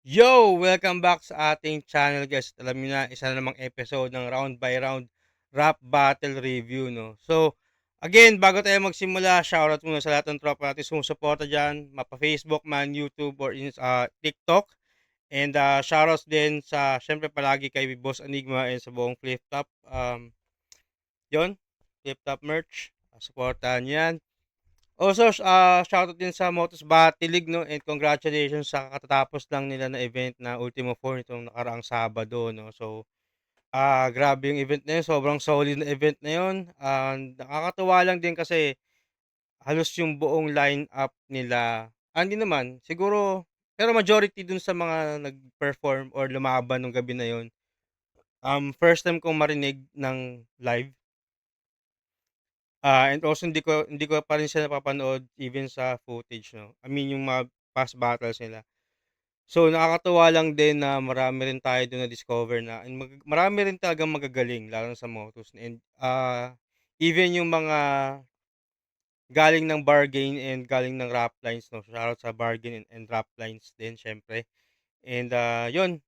Yo! Welcome back sa ating channel guys. Alam niyo na, isa na namang episode ng round by round rap battle review, no? So, again, bago tayo magsimula, shoutout muna sa lahat ng tropa natin sumusuporta dyan, mapa-Facebook man, YouTube, or TikTok. And shoutouts din sa, syempre palagi kay Boss Enigma and sa buong Flip Top. Yun, Flip Top merch. Supportahan yan. Also, shoutout din sa Motos Batilig, no? And congratulations sa katatapos lang nila na event na Ultimo 4 nitong nakaraang Sabado, no? So, grabe yung event na yun. Sobrang solid na event na yun. Nakakatuwa lang din kasi halos yung buong line-up nila. Hindi naman, siguro, pero majority dun sa mga nag-perform or lumaban nung gabi na yun. First time kong marinig ng live. And also hindi ko pa rin siya napapanood even sa footage 'no. I mean yung mga past battles nila. So, nakakatuwa lang din na marami rin tayo dun na-discover na and marami rin talagang magagaling lalo na sa Motos and, even yung mga galing ng Bargain and galing ng Rap Lines 'no, shoutout sa Bargain and Rap Lines din siyempre. And, yun,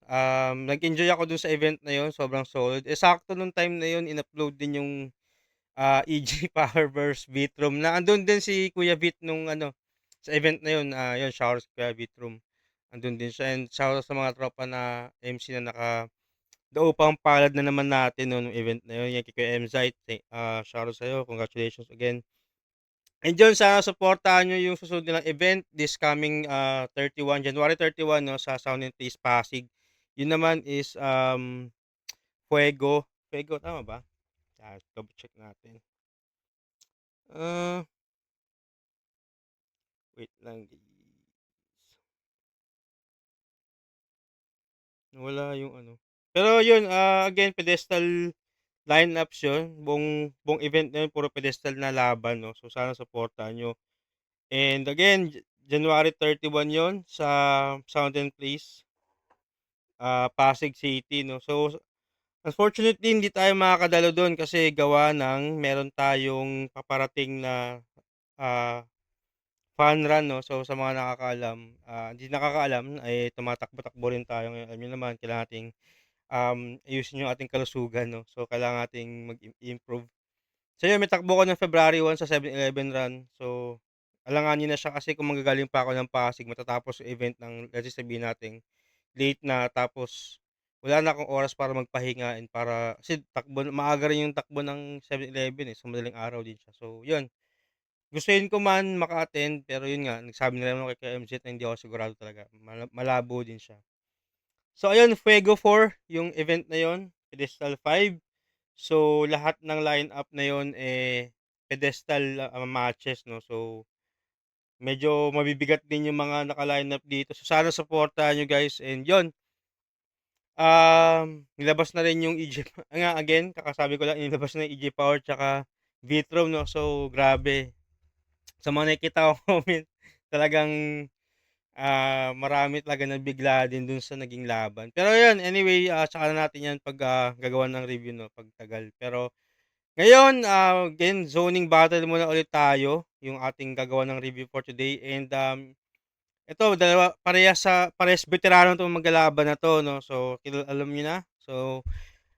nag-enjoy ako dun sa event na yun, sobrang solid. Sakto nung time na yun in-upload din yung EG Powerverse Beatroom na andun din si Kuya Beat nung ano, sa event na yun, yun shoutout sa Kuya Beatroom. Andun din siya and shoutout sa mga tropa na MC na daupang palad na naman natin no, nung event na yun. Yan kay Kuya Mzite, shoutout sa'yo, congratulations again. And yun, sana supportahan nyo yung susunod nilang event this coming 31, January 31 no, sa Sound and Taste Pasig. Yun naman is Fuego. Fuego, tama ba? Double check natin. Ah, wait lang guys. Nawala yung ano. Pero yun, again, pedestal lineups yun. Buong event na yun, puro pedestal na laban, no? So, sana supportahan nyo. And again, January 31 yun sa Sound and Place, Pasig City, no? So, unfortunately, hindi tayo makakadalo doon kasi gawa ng meron tayong paparating na ah, fun run 'no. So sa mga nakakaalam, hindi nakakaalam ay tumatakbo-takbo rin tayo ngayon. Alam niyo naman kailangan nating, ayusin yung ating kalusugan 'no. So kailangan nating mag-improve. So yun, may takbo ako ng February 1 sa 7-Eleven run. So alanganin na siya kasi kung manggagaling pa ako ng Pasig matatapos yung event ng let's say sabihin nating late na tapos wala na akong oras para magpahinga and para kasi maaga rin yung takbo ng 7-Eleven, eh, so madaling araw din siya. So yun. Gustuhin ko man maka-attend pero yun nga, nagsabi na rin ako kay Kuya MZ na hindi ako sigurado talaga, malabo din siya. So ayun, Fuego 4 yung event na yun, Pedestal 5. So lahat ng lineup na yun, pedestal, matches 'no. So medyo mabibigat din yung mga naka-lineup dito. So sana supportahan niyo guys and yun, nilabas na rin yung EG nga again, kakasabi ko lang inilabas na yung EG Power tsaka Vitro 'no. So grabe. Sa mga nakikita kong comment, talagang, marami talaga nabigla din dun sa naging laban. Pero yun, anyway, tsaka na natin yan 'pag, gagawa ng review 'no, 'pag tagal. Pero ngayon, again, zoning battle muna ulit tayo, yung ating gagawa ng review for today and, ito parehas veterano 'tong maglalaban na 'to 'no, so alam niyo na. So,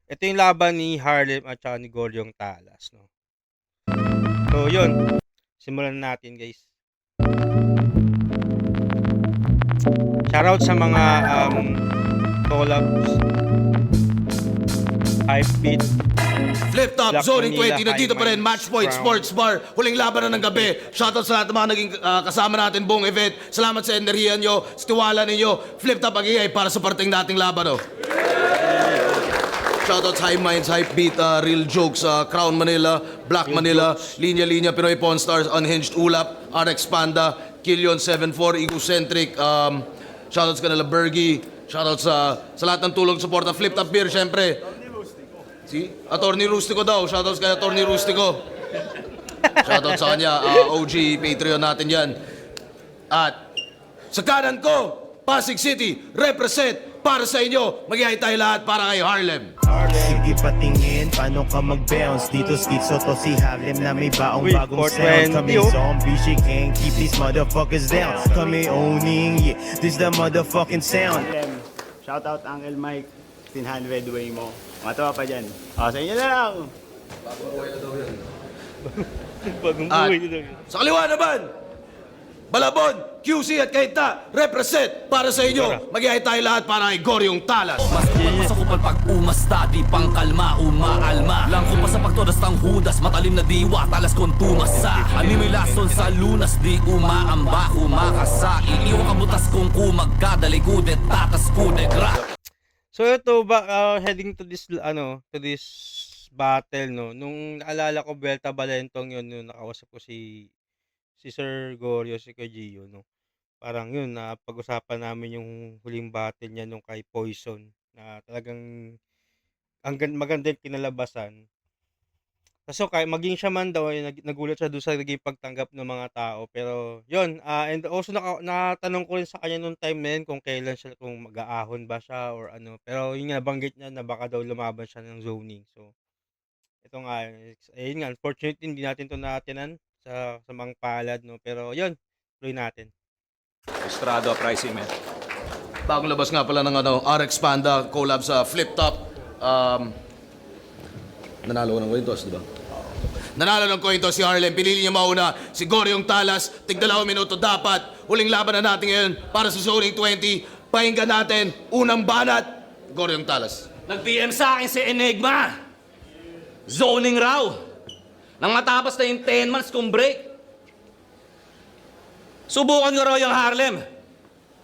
ito yung laban ni Harlem at tsaka ni Goryong Talas 'no. So yun, simulan na natin guys. Shoutout sa mga collabs, Hypebeat, Flip Top, Black Zoning Manila, 20, nandito pa rin, High Match Point, Minds, Sports Bar, huling laban na ng gabi. Shoutout sa lahat ng mga naging kasama natin buong event. Salamat sa enerhiya nyo, sa tiwala ninyo. Flip Top ang para sa parting dating laban. Oh. Shoutout sa High Minds, Hypebeat, Real Jokes, Crown Manila, Black Manila, Linya Linya, Pinoy Pawn Stars, Unhinged Ulap, RX Panda, Killion 74, Egocentric, shoutout sa kanila Bergie, shoutout sa lahat ng tulong support ng Flip Top Beer, syempre. Si Attorney Rustico daw. Shoutouts kay Attorney Rustico. Shoutout sa kanya. OG Patreon natin yan. At sa kanan ko, Pasig City, represent para sa inyo. Mag-ihay tayo lahat para kay Harlem. Sige patingin, paano ka mag-bounce? Dito schizo to si Harlem na may baong Uy, bagong 420, sound. Kami oh. zombie, she can't keep these motherfuckers down. Kami owning, yeah, this the motherfucking sound. Shout out Uncle Mike, 1500 way mo. Mga tawa pa dyan. Sa inyo na lang. Bagong At buhay nila. sa kaliwa naman, Balabon, QC at Kaita, represent para sa inyo. Mag-ihay tayo lahat para kay Goryong Talas. Mas kupal pa sa kupal pag umasta, di pang kalma, umaalma. Langko pa sa pagtodas ng hudas, matalim na diwa, talas kong tumasa. Animoy lason sa lunas, di umaamba, umakasa. Iiwan ka butas kung kumagkadali, kudet, tatas, kudet, rak. So ito ba heading to this to this battle no. Nung naalala ko Belta Balentong yun nung nakausap ko si Sir Goryo, si Kuya Gio, no. Parang yun na pag-usapan namin yung huling battle niya nung kay Poison na talagang maganda yung kinalabasan. Kaso kahit maging siya man daw ay nagulat siya doon sa naging pagtanggap ng mga tao. Pero yun, and also natanong ko rin sa kanya nung time na yun kung kailan siya, kung mag-aahon ba siya or ano. Pero yun nga, nabanggit niya na baka daw lumaban siya ng zoning. So, ito nga, ayun nga, unfortunately hindi natin to natinan sa mga palad, no. Pero yun, tuloy natin. Estrado pricing, man. Bagong labas nga pala ng RX Panda collab sa Flip Top. Nanalo ng coin toss, di ba? Nanalo ng coin toss si Harlem. Pinili niya mauna si Goryong Talas. Tig-2 minuto dapat. Huling laban na natin ngayon para sa Zoning 20. Pakinggan natin. Unang banat, Goryong Talas. Nag-PM sa akin si Enigma. Zoning raw. Nang matapos na yung 10 months kong break. Subukan ko raw yung Harlem.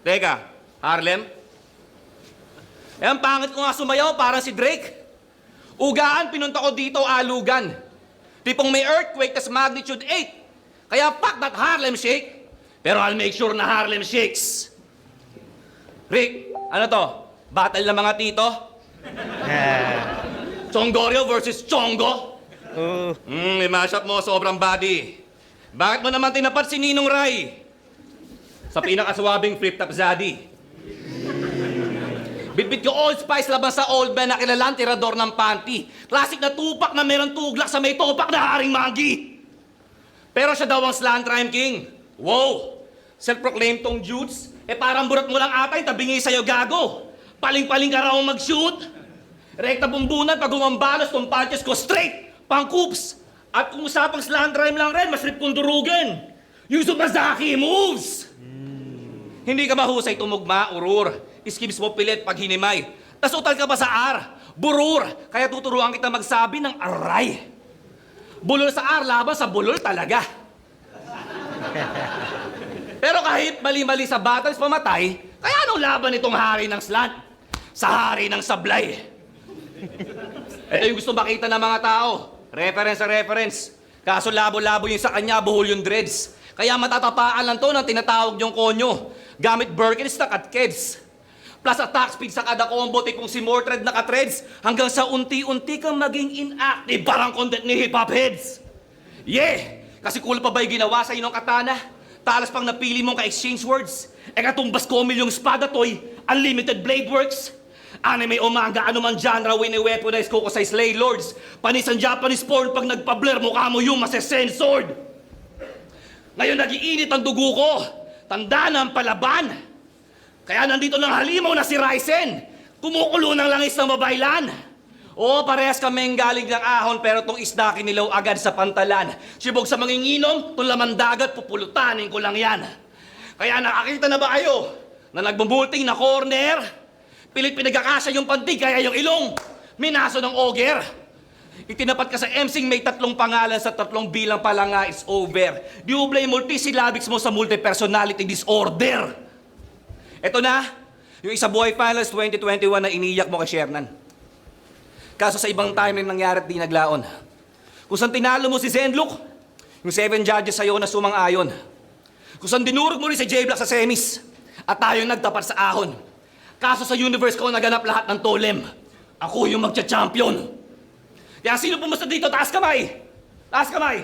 Teka, Harlem? Eh, ang pangit ko nga sumayaw para si Drake. Ugaan, pinunta ko dito, alugan. Tipong may earthquake, tas magnitude 8. Kaya fuck that Harlem Shake. Pero I'll make sure na Harlem Shakes. Rick, ano to? Battle ng mga tito? Chongorio versus Chongo? Oh, I-mashup mo, sobrang body. Bakit mo naman tinapat si Ninong Rai? Sa pinakaswabing flip-top zaddy. Bitbit ko Old Spice laban sa old man na kilalang tirador ng panty. Classic na tupak na meron tuglak sa may topak na haring manggi. Pero siya daw ang slant rhyme king. Wow! Self-proclaimed tong Jutes. Parang burat mo lang ata yung tabingi sa'yo gago. Paling-paling ka raw mag-shoot. Rekta bumbunan pag umambalos tong punches ko straight. Pang-coops. At kung usapang slant rhyme lang rin, mas rip kong durugin. Yung Subazaki moves. Hindi ka mahusay tumugma, urur. Skips mo pilit pag hinimay. Tas utal ka pa sa R. Burur. Kaya tuturuan kita magsabi ng aray. Bulol sa R, laban sa bulol talaga. Pero kahit mali-mali sa battles pamatay, kaya anong laban itong hari ng slant? Sa hari ng sablay. Ito yung gusto makita ng mga tao. Reference sa reference. Kaso labo-labo yung sa kanya, buhol yung dreads. Kaya matatapaan lang to ng tinatawag yung konyo. Gamit Birkenstock at Keds. Plus attack speed sa kada combo, tipong si Mordred naka-threads. Hanggang sa unti-unti kang maging inactive, parang content ni hip-hop heads. Yeah! Kasi cool pa ba yung ginawa sa inong katana? Talas pang napili mong ka-exchange words. Katumbas ko yung espada toy, unlimited blade works. Anime o manga, anumang genre, wini-weaponize ko sa Slay Lords. Panis ang Japanese porn, pag nagpa-blur, mukha mo yung mase-censored. Ngayon nagiinit ang dugo ko. Tanda na ang palaban. Kaya nandito ng halimaw na si Ryzen. Kumukulo ng langis ng mabaylan. Oo, parehas kaming galing ng ahon, pero tong isda kinilaw agad sa pantalan. Sibog sa manginginom, tong laman dagat, pupulutanin ko lang yan. Kaya nakakita na ba kayo na nagbubulting na corner? Pilit pinagkakasya yung pantig, kaya yung ilong minaso ng oger. Itinapat ka sa MCing may 3 pangalan sa 3 bilang pa lang nga, it's over. Di ublay multisyllabics mo sa multi-personality disorder. Eto na, yung Isa Buhay Finals 2021 na iniyak mo kay Shernan. Kaso sa ibang timeline nangyari at di naglaon. Kung saan tinalo mo si Zenlook, yung 7 judges sa'yo na sumang-ayon. Kung saan dinurog mo rin si J-Block sa semis, at tayong nagtapat sa ahon. Kaso sa universe ko naganap lahat ng tolem. Ako yung magcha-champion. Kaya sino pumusta dito? Taas kamay! Taas kamay!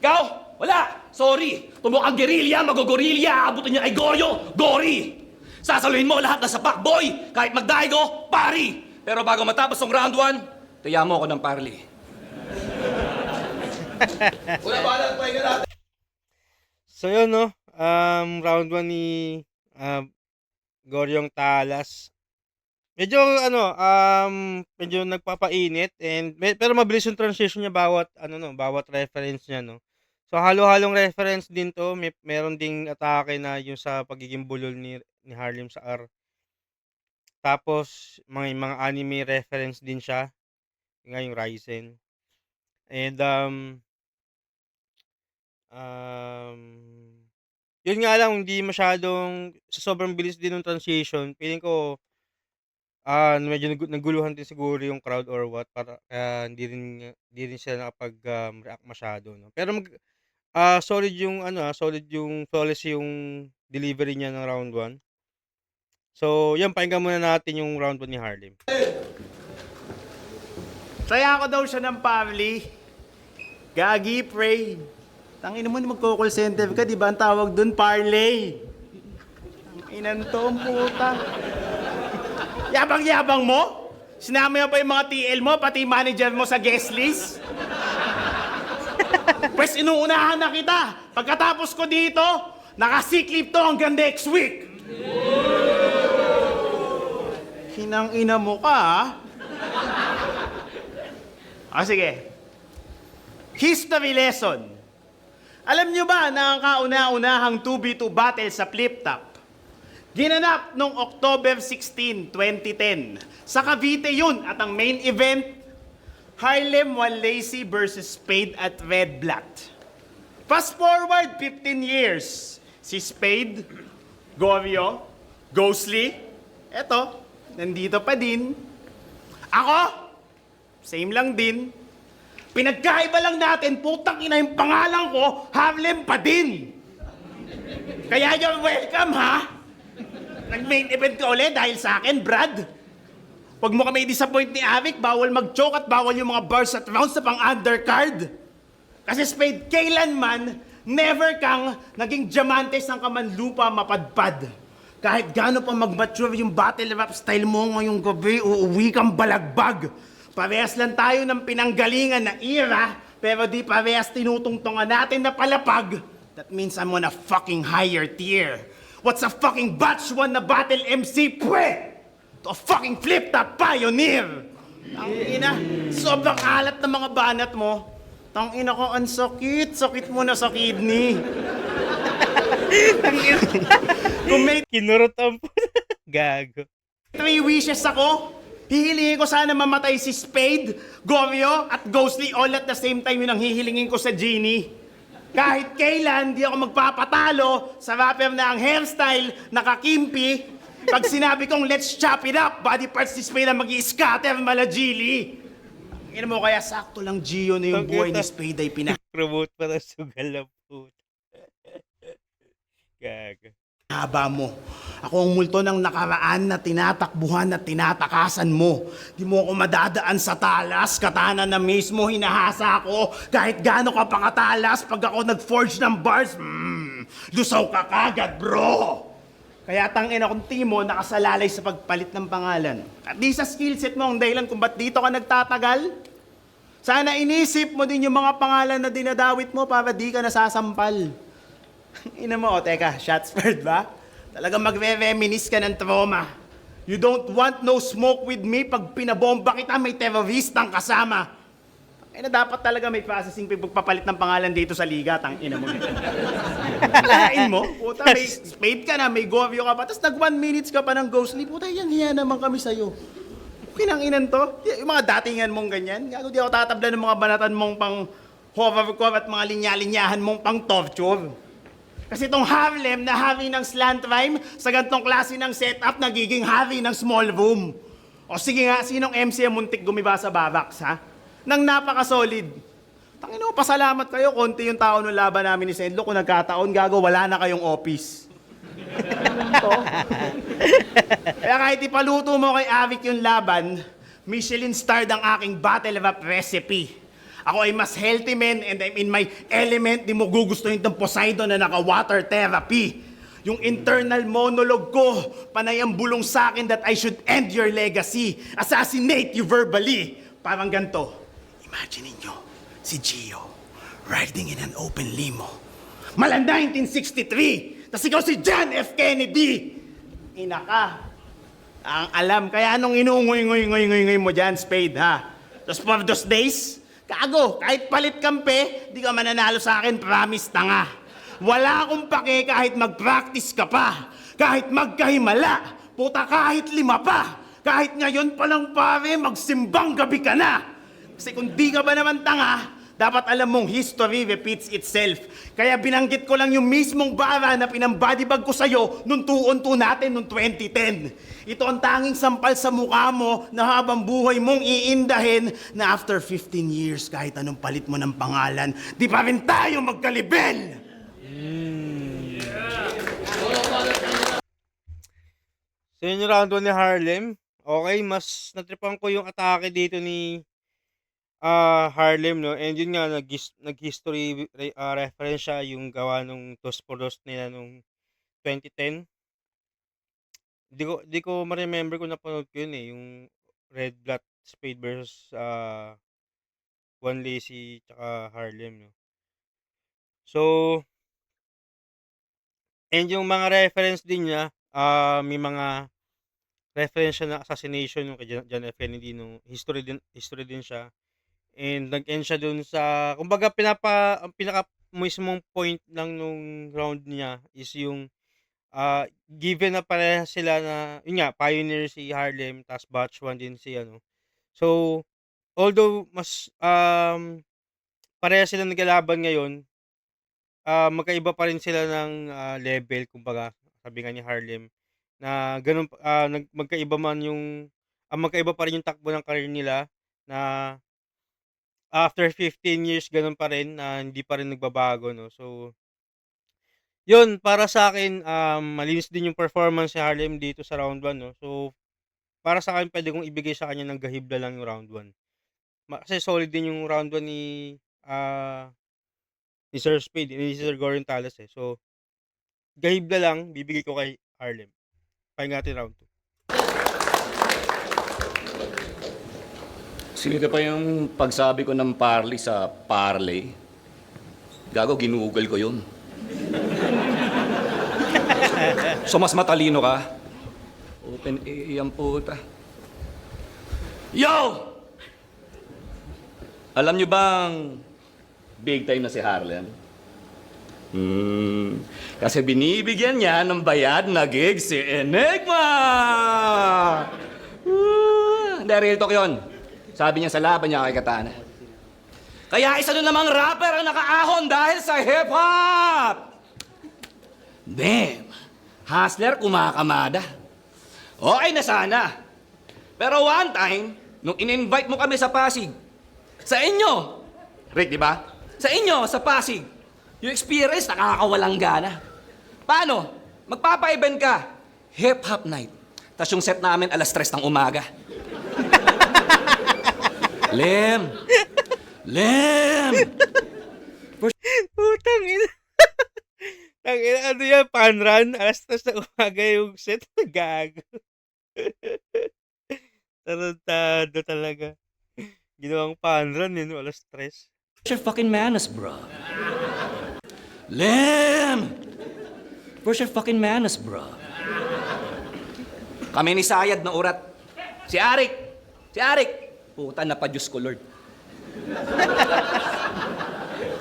Ikaw? Wala! Sorry! Tumukang gerilya, magogorilya, abutin niya kay Goyo, Gori! Sasaluhin mo lahat na sa boy! Kahit magdaigo, pari! Pero bago matapos ang round 1, tiya mo ako ng parley. Una bala, pahinga natin. So yun, no? Round 1 ni Goryong Talas. Medyo medyo nagpapainit pero mabilis yung transition niya bawat reference niya, no. So halo-halong reference din 'to, meron ding atake na yung sa pagiging bulol ni Harlem sa R. Tapos mga anime reference din siya, yun nga yung Ryzen. And yun nga lang hindi masyadong sa sobrang bilis din ng transition, feeling ko medyo naguluhan din siguro yung crowd or what para kaya hindi rin sila nakapag-react masyado, no. Pero solid yung solid yung flawless yung delivery niya ng round 1. So, yan pakinggan muna natin yung round 1 ni Harlem. Saya ko daw siya ng family. Gagi, pray. Tangina mo, magko-call center ka, di ba? Ang tawag dun, parlay. Tanginan to, ang puta. Yabang-yabang mo? Sinama mo pa yung mga TL mo, pati manager mo sa guest list? Pwes, inuunahan na kita. Pagkatapos ko dito, naka-sick leave to hanggang next week. Hinang-ina mo ka, ha? Sige. History lesson. Alam nyo ba na ang kauna-unahang 2v2 battle sa Flip Top ginanap noong October 16, 2010. Sa Cavite yun at ang main event, Harlem Wanlacy versus Spade at Red Black. Fast forward 15 years, si Spade, Goryo, Ghostly, eto, nandito pa din. Ako, same lang din. Pinagkaiba lang natin, putang ina yung pangalan ko, Harlem pa din. Kaya you're welcome, ha? Nag-main event ka ulit dahil sa akin, Brad. Huwag mo kami i-disappoint ni Avic, bawal mag-choke at bawal yung mga bars at rounds sa pang-undercard. Kasi Spade, kailanman, never kang naging diamantes ng kamanlupa mapadpad. Kahit gaano pa mag-mature yung battle rap style mo ngayong gabi, uuwi kang balagbag. Parehas lang tayo ng pinanggalingan na era, pero di parehas tinutungtungan natin na palapag. That means I'm on a fucking higher tier. What's a fucking batch 1 na battle MC, pwe? To a fucking Flip Top pioneer! Ang ina, sobrang alat ng mga banat mo. Tang ina ko, ang sakit. Sakit mo na sa kidney. Kung may Kinurot ang gago. 3 wishes ako, hihilingin ko sana mamatay si Spade, Goryo, at Ghostly all at the same time yun ang hihilingin ko sa Genie. Kahit kailan, di ako magpapatalo sa rapper na ang hairstyle nakakimpi. Pag sinabi kong let's chop it up, body parts ni Spade ang mag-i-scatter malajili. Ina mo kaya sakto lang Gio na yung buhay ni Spade ay Promote pa ng sugal na puta. Gago. Haba mo. Ako ang multo ng nakaraan na tinatakbuhan at tinatakasan mo. Di mo ako madadaan sa talas, katana na mismo hinahasa ko. Kahit gaano ka pakatalas, pag ako nag-forge ng bars, lusaw ka kagad, bro! Kaya tangin akong timo nakasalalay sa pagpalit ng pangalan. At di sa skillset mo ang dahilan kung ba't dito ka nagtatagal. Sana inisip mo din yung mga pangalan na dinadawit mo para di ka nasasampal. Ina mo, teka, shots fired ba? Talagang magre-reminis ka ng trauma. You don't want no smoke with me pag pinabomba kita, may terroristang kasama. Ina, dapat talaga may processing pagpapalit ng pangalan dito sa liga, tang ina mo. Lain mo, puta, may Spade ka na, may Goryo ka pa, tapos nag 1 minutes ka pa ng Ghostly, puta, yan naman kami sa'yo. Kinanginan to, yung mga datingan mong ganyan, gago di ako tatabla ng mga banatan mong pang hovercore at mga linya-linyahan mong pang torture. Kasi itong Harlem na hari ng slant rhyme, sa gantong klase ng setup, nagiging hari ng small room. O sige nga, sinong MC ang muntik gumiba sa Barracks, ha? Nang napaka-solid. Tangino, pasalamat kayo, konti yung tao ng laban namin ni Sendlo. Kung nagkataon, gago, wala na kayong office. Kaya kahit ipaluto mo kay Avic yung laban, Michelin-starred ang aking battle rap recipe. Ako ay mas healthy man and I'm in my element. Di mo gugustuhin itong Poseidon na naka-water therapy. Yung internal monologue ko, panay ang bulong sa akin that I should end your legacy, assassinate you verbally. Parang ganito. Imagine niyo si Gio riding in an open limo. Mala 1963, tas ikaw si John F. Kennedy. Ina ka. Ang alam, kaya anong inungoy-ngoy-ngoy mo dyan, Spade, ha? Tapos for those days, kago, kahit palit kampe, di ka mananalo sa akin, promise tanga. Wala akong pake kahit mag-practice ka pa, kahit magkahimala, puta kahit 5 pa, kahit ngayon pa lang pare, magsimbang gabi ka na. Kasi kung di ka ba naman tanga, dapat alam mong history repeats itself. Kaya binanggit ko lang yung mismong bara na pinambadibag ko sa'yo nung 2-on-2 natin nung 2010. Ito ang tanging sampal sa mukha mo na habang buhay mong iindahin na after 15 years, kahit anong palit mo ng pangalan, di pa rin tayo magkalibel! So yun yung round 1 ni Harlem. Okay, mas natripan ko yung atake dito ni Harlem, no? And yun nga, nag-history reference siya yung gawa nung Dos por Dos nila nung 2010. Di ko ma-remember kung napanood ko yun eh, yung Red Black Spade versus Juan Lacy tsaka Harlem, no? So, and yung mga reference din niya, may mga reference siya na assassination yung kay John F. Kennedy, no? History din siya. And nag-end siya dun sa, kumbaga ang pinaka mismong point lang nung round niya is yung given na pareha sila na, yun nga, pioneer si Harlem, tas batch 1 din si ano. So, although mas pareha sila naglalaban ngayon, magkaiba pa rin sila ng level, kumbaga, sabi nga ni Harlem, na ganun, magkaiba man yung, magkaiba pa rin yung takbo ng career nila, na after 15 years, ganun pa rin, na hindi pa rin nagbabago, no? So, yun, para sa akin, malinis din yung performance ni Harlem dito sa round 1, no? So, para sa akin, pwede kong ibigay sa kanya ng gahibla lang yung round 1. Kasi solid din yung round 1 ni Sir Spade, ni Sir Gorin Talas eh. So, gahibla lang, bibigay ko kay Harlem. Pahinga natin round 2. Sino pa yung pagsabi ko ng parley sa parlay? Gago, ginugol ko yun. So mas matalino ka? Open A ang puta. Yo! Alam nyo bang big time na si Harlem? Kasi binibigyan niya ng bayad na gig si Enigma! Hindi, real talk yun. Sabi niya sa laban niya kay Katana. Kaya isa doon namang rapper ang nakaahon dahil sa hip-hop! Damn! Hustler kumakamada. Okay na sana. Pero one time, nung in-invite mo kami sa Pasig, sa inyo, Rick, di ba? Sa inyo, sa Pasig, yung experience nakakawalang gana. Paano? Magpapa-event ka, hip-hop night. Tapos yung set namin alas 3 ng umaga. Lem! Putang ina. Tangina, ano yan, panran? Alas 3 na umaga yung set na gago. Tarantado talaga. Ginawang panran yun, alas 3. Where's your fucking manners, bro? Lem! Where's your fucking manners, bro? Kami ni Sayad na urat. Si Arik! Puta, napadyos ko, Lord.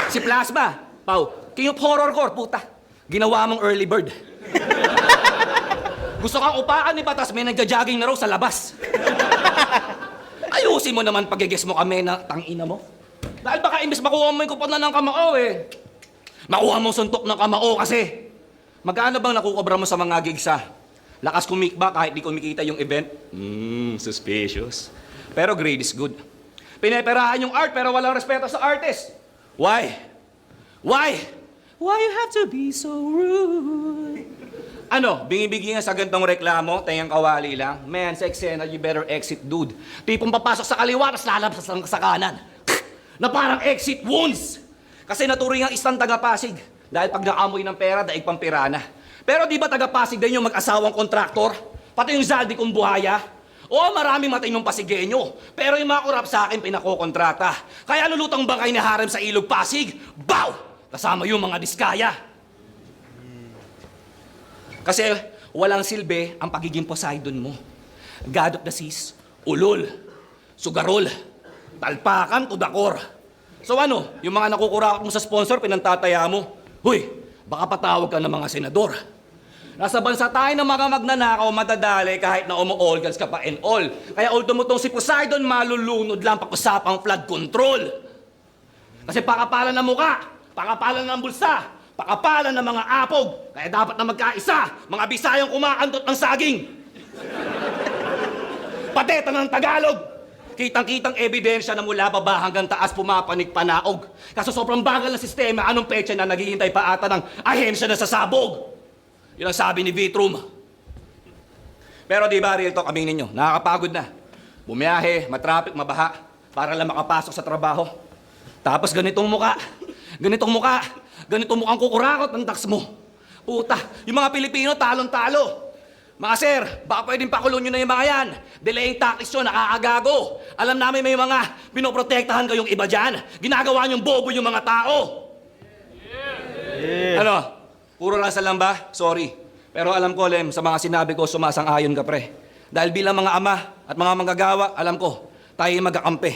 Si Plasma! Pau, king of horrorcore, puta. Ginawa mong early bird. Gusto kang upaan ni Batas, may nagja-jogging na raw sa labas. Ayusin mo naman pag-guess mo kami na tangina mo. Dahil baka imbis makuha mo yung kupon na ng kamao eh. Makuha mo suntok ng kamao kasi. Magkano bang nakukobra mo sa mga gigs ha? Lakas kumikba kahit di kumikita yung event? Suspicious. Pero grade is good. Pineperahan yung art pero walang respeto sa artist. Why? Why you have to be so rude? Ano, bingi-bingi nga sa gantong reklamo, tayang kawali lang. Man, sa eksena, you better exit, dude. Tipong papasok sa kaliwa, tapos lalabas sa kanan. Na parang exit wounds. Kasi naturing ang isang taga-Pasig. Dahil pag naamoy ng pera, daig pang pirana. Pero di ba taga-Pasig din yung mag-asawang kontraktor? Pati yung Zaldi kong buhaya? Oo, maraming matinong Pasigenyo. Pero yung mga korap sa akin pinakokontrata. Kaya lulutang bangkay ni Harem sa Ilog Pasig, bow! Kasama yung mga diskaya. Kasi walang silbi ang pagiging Poseidon mo. God of the seas, ulol, sugarol, talpakan, tudakor. So ano, yung mga nakukurakot mo sa sponsor, pinantataya mo. Huy, baka patawag ka ng mga senador. Nasa bansa tayo ng mga magnanakaw, madadali kahit na umu-organs ka pa and all. Kaya ultimo tong si Poseidon, malulunod lang pag-usapang flood control. Kasi pakapalan ng muka, pakapalan ng bulsa, pakapalan ng mga apog. Kaya dapat na magkaisa, mga Bisayang kumakantot ng saging. Pateta ng Tagalog. Kitang-kitang ebidensya na mula baba hanggang taas pumapanig panaog. Kaso sobrang bagal ng sistema, anong petsa na naghihintay pa ata ng ahensya na sasabog? Yun ang sabi ni Vitrum. Pero di ba, real talk, aminin ninyo, nakakapagod na. Bumiyahe, matraffic, mabaha, para lang makapasok sa trabaho. Tapos ganitong mukhang kukurakot ng tax mo. Puta, yung mga Pilipino talon-talo. Mga sir, baka pwedeng pakulong nyo na yung mga yan. Delaying tactics yun, nakakagago. Alam namin may mga pinoprotektahan kayong iba dyan. Ginagawa nyong bobo yung mga tao. Ano? Puro rasa lang ba? Sorry. Pero alam ko, Lem, sa mga sinabi ko, sumasang-ayon ka, pre. Dahil bilang mga ama at mga manggagawa, alam ko, tayo magkakampi.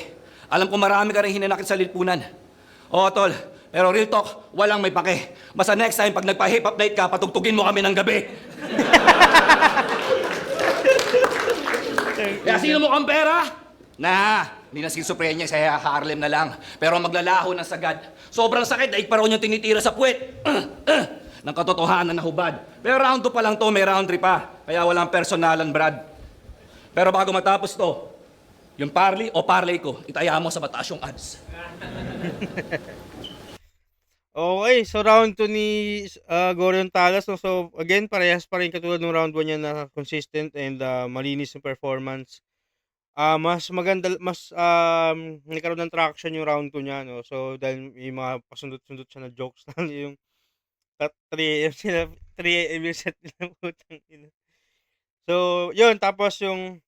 Alam ko marami ka rin hinanakit sa lipunan. Oo, tol. Pero real talk, walang may pake. Basta next time, pag nagpa-hip-hop night ka, patugtugin mo kami ng gabi. Kaya sino mo kang pera? Hindi na schizophrenia, sa Harlem na lang. Pero maglalaho ng sagad. Sobrang sakit, daig pa raw niyang tinitira sa puwet. Ng katotohanan na hubad. Pero round 2 pa lang to, may round 3 pa. Kaya walang personalan, Brad. Pero bago matapos to, yung parley o parlay ko, itaya mo sa mataas yung odds. Okay, so round 2 ni Gorion Talas. No? So again, parehas pa rin katulad ng round 1 niya na consistent and malinis yung performance. Mas maganda, mas nagkaroon ng traction yung round 2 niya. No? So dahil may mga pasundot-sundot siya na jokes na yung 3 AM yung set nila, putang ina. So yun, tapos yung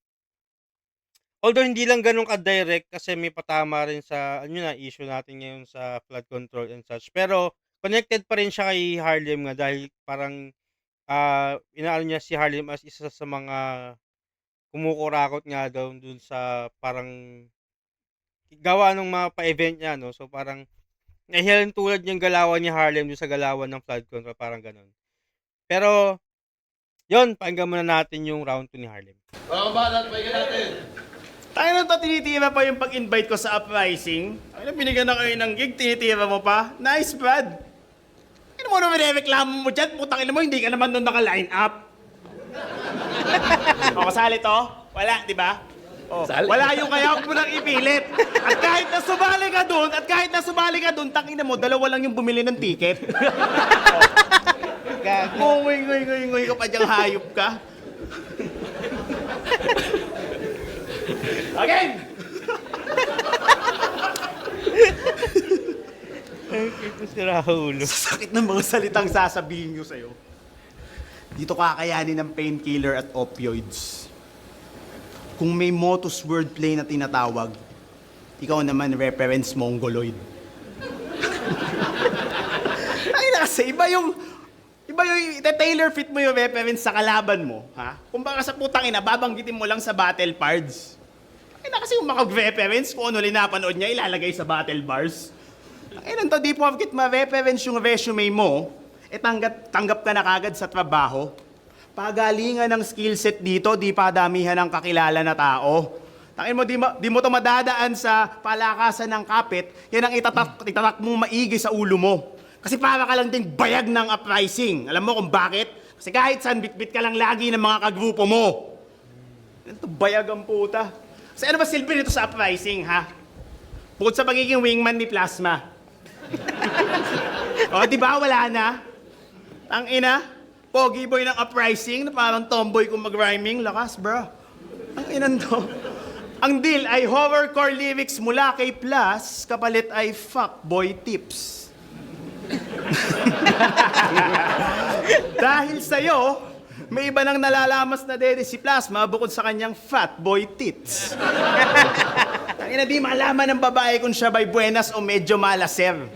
although hindi lang ganun ka-direct kasi may patama rin sa ano na issue natin ngayon sa flood control and such. Pero connected pa rin siya kay Harlem nga dahil parang inaano niya si Harlem as isa sa mga kumukurakot nga daw dun sa parang gawa ng mga pa-event niya, no? So parang nahihilan tulad yung galawan ni Harlem dun sa galawan ng flood control, parang ganun. Pero yun, pakinggan muna natin yung round 2 ni Harlem. Tayo na to, tinitira pa yung pag-invite ko sa uprising. Ay, binigyan na kayo ng gig, tinitira mo pa. Nice, Brad. Ano mo naman reklamo mo dyan? Putang ina mo, hindi ka naman doon naka-line up. O, kasali to? Wala, di ba? O, wala yung kaya huwag mo nang ipilit. At kahit na sumali ka doon, tangina mo, dalawa lang yung bumili ng ticket. Ngoy ka pa dyang hayop ka. Again! Ito si Rahulo. Sakit ng mga salitang sasabihin ko sa'yo. Dito kakayanin ng painkiller at opioids. Kung may motus wordplay na tinatawag, ikaw naman reference mongoloid. Ay na kasi, iba yung tailor fit mo yung reference sa kalaban mo, ha? Kung baka sa putang ina, babanggitin mo lang sa battle cards. Ay na kasi yung makag-reference, kung ano napanood niya, ilalagay sa battle bars. Ay nanto, di porket ma-reference yung resume mo, tanggap ka na kagad sa trabaho. Pagalingan ng skill set dito, di padamihan ng kakilala na tao. Tangin mo, di mo to madadaan sa palakasan ng kapit, yan ang itatak mong maigi sa ulo mo. Kasi para ka lang ding bayag ng uprising. Alam mo kung bakit? Kasi kahit saan, bitbit ka lang lagi ng mga kagrupo mo. Ito, bayag ang puta. Kasi ano ba silbi nito sa uprising, ha? Bukod sa pagiging wingman ni Plasma. O, di ba? Wala na. Ang ina, pogi boy ng uprising na parang tomboy kung mag-rhyming. Lakas, bro. Ang inan to. Ang deal ay horrorcore lyrics mula kay Plus, kapalit ay fuckboy tips. Dahil sa'yo, may iba nang nalalamas na dede si Plasma bukod sa kanyang fat boy tits. Tangina, di malaman ng babae kung siya ba'y buenas o medyo malaser.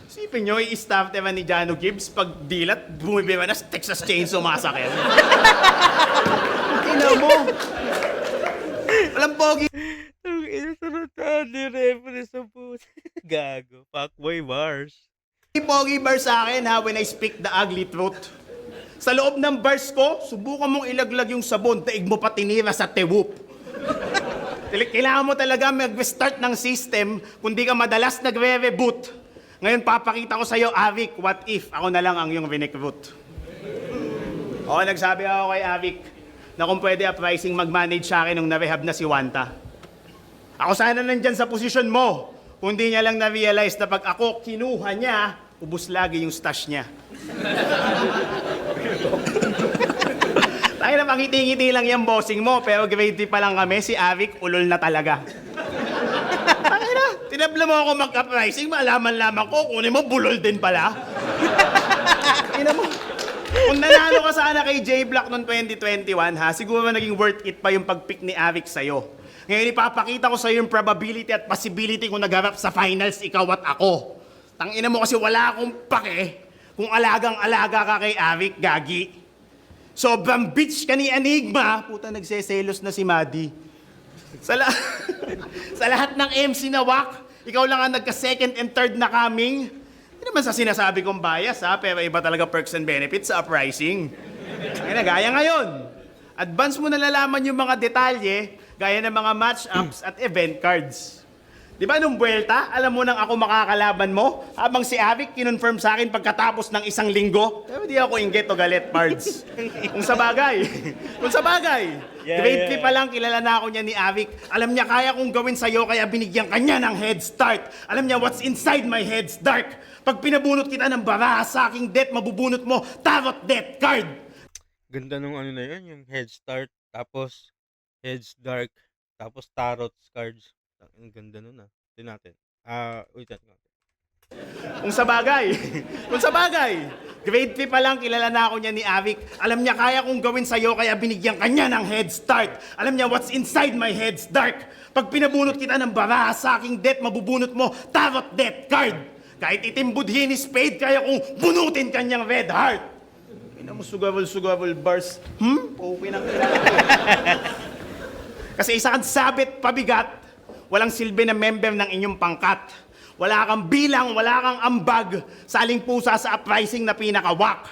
Isipin nyo, i-staff naman ni Jano Gibbs pag dilat, bumibira na sa Texas Chainsaw Massacre. Ina mo. Walang pogi. Ang inasunod ni referee sa puso. Gago. Fuckboy bars. Pogi bar sa akin ha when I speak the ugly truth. Sa loob ng bars ko, subukan mong ilaglag yung sabon, daig mo pa tinira sa tewup. Kailangan mo talaga mag-restart ng system kung di ka madalas nagre-reboot. Ngayon papakita ko sa'yo, Avic, what if ako na lang ang yung recruit? Oo, nagsabi ako kay Avic na kung pwede uprising mag-manage sa akin nung narehab na si Wanta. Ako sana nandyan sa posisyon mo. Kung di niya lang na-realize na pag ako kinuha niya, ubus lagi yung stash niya. Tayo na pangiti-ngiti lang yung bossing mo, pero grade 3 pa lang kami, si Avic ulol na talaga. Tayo na, tinabla mo ako mag-uprising, malaman-laman ko, kunin mo bulol din pala. Ina mo. Kung nanalo ka sana kay J-Block noong 2021, ha, siguro naging worth it pa yung pag-pick ni Avic sa'yo. Ngayon ipapakita ko sa'yo yung probability at possibility kung nagharap sa finals ikaw at ako. Tangina mo kasi wala akong pake kung alagang-alaga ka kay Avic, gagi. Sobrang bitch ka ni Enigma, puta nagseselos na si Maddie. Sa lahat ng MC na wak, ikaw lang ang nagka-second and third na coming. Hindi naman sa sinasabi kong bias ha, pero iba talaga perks and benefits sa uprising. Ay gaya ngayon. Advance mo na nalalaman yung mga detalye, gaya ng mga match-ups at event cards. Di ba nung buwelta, alam mo nang ako makakalaban mo, habang si Avic kinonfirm sa akin pagkatapos ng isang linggo, pero di ako inggit o galit, Pards. Kung sa bagay. Grade 3 pa lang, kilala na ako niya ni Avic. Alam niya kaya kong gawin sa'yo, kaya binigyan kanya ng head start. Alam niya what's inside my head's dark. Pag pinabunot kita ng baraha sa aking death, mabubunot mo tarot death card. Ganda nung ano na yun, yung head start, tapos heads dark, tapos tarot cards. Ang ganda nun ah. Tignan natin. Wait natin. Kung sa bagay. Grade 3 pa lang, kilala na ako niya ni Avic. Alam niya kaya kong gawin sa'yo, kaya binigyan kanya ng head start. Alam niya what's inside my head's dark. Pag pinabunot kita ng baraha sa aking death, mabubunot mo tarot death card. Kahit itim budhin ni spade, kaya kong bunutin kanyang red heart. Ina mo sugabol bars. Okay nang Kasi isa kang sabit pabigat, walang silbi na member ng inyong pangkat. Wala kang bilang, wala kang ambag, saling pusa sa uprising na pinakawak.